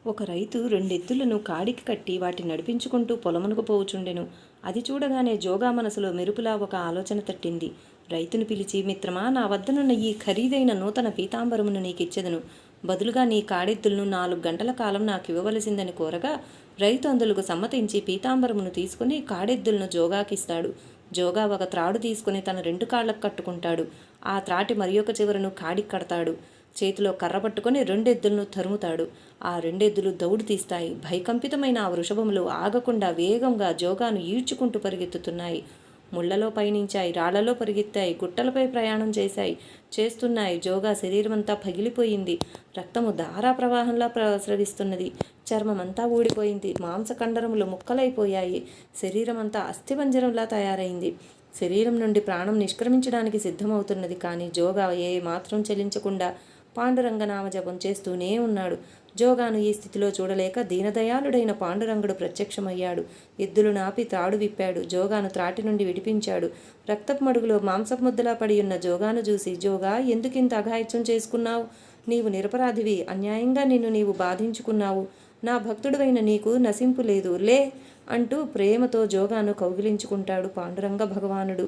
ఒక రైతు రెండెద్దులను కాడికి కట్టి వాటిని నడిపించుకుంటూ పొలమునకు పోవుచుండెను. అది చూడగానే జోగా మనసులో మెరుపులా ఒక ఆలోచన తట్టింది. రైతును పిలిచి, మిత్రమా, నా వద్దనున్న ఈ ఖరీదైన నూతన పీతాంబరమును నీకిచ్చెదను. బదులుగా నీ కాడెద్దులను 4 గంటల కాలం నాకివ్వవలసిందని కోరగా, రైతు అందులకు సమ్మతించి పీతాంబరమును తీసుకుని కాడెద్దులను జోగాకిస్తాడు. జోగా ఒక త్రాడు తీసుకుని తన 2 కాళ్లకు కట్టుకుంటాడు. ఆ త్రాటి మరియొక చివరను కాడికి కడతాడు. చేతిలో కర్ర పట్టుకొని 2 ఎద్దులను తరుముతాడు. ఆ 2 ఎద్దులు దౌడు తీస్తాయి. భయకంపితమైన ఆ వృషభములు ఆగకుండా వేగంగా జోగాను ఈడ్చుకుంటూ పరిగెత్తుతున్నాయి. ముళ్లలో పయనించాయి, రాళ్లలో పరిగెత్తాయి, గుట్టలపై ప్రయాణం చేస్తున్నాయి. జోగా శరీరమంతా పగిలిపోయింది. రక్తము ధారా ప్రవాహంలా ప్రసరిస్తున్నది. చర్మమంతా ఊడిపోయింది. మాంసకండరములు ముక్కలైపోయాయి. శరీరమంతా అస్థిపంజరంలా తయారైంది. శరీరం నుండి ప్రాణం నిష్క్రమించడానికి సిద్ధమవుతున్నది. కానీ జోగా ఏ మాత్రం చలించకుండా పాండురంగ నామజపం చేస్తూనే ఉన్నాడు. జోగాను ఈ స్థితిలో చూడలేక దీనదయాళుడైన పాండురంగుడు ప్రత్యక్షమయ్యాడు. ఎద్దులు నాపి త్రాడు విప్పాడు. జోగాను త్రాటి నుండి విడిపించాడు. రక్తపు మడుగులో మాంసపు ముద్దలా పడి ఉన్న జోగాను చూసి, జోగా, ఎందుకింత అఘాయిత్యం చేసుకున్నావు? నీవు నిరపరాధివి. అన్యాయంగా నిన్ను నీవు బాధించుకున్నావు. నా భక్తుడివైన నీకు నశింపు లేదు, లే అంటూ ప్రేమతో జోగాను కౌగిలించుకుంటాడు పాండురంగ భగవానుడు.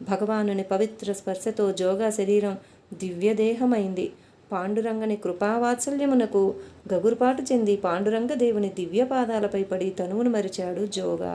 భగవానుని పవిత్ర స్పర్శతో జోగా శరీరం దివ్యదేహమైంది. పాండురంగని కృపావాత్సల్యమునకు గగురుపాటు చెంది పాండురంగ దేవుని దివ్య పాదాలపై పడి తనువును మరిచాడు జోగా.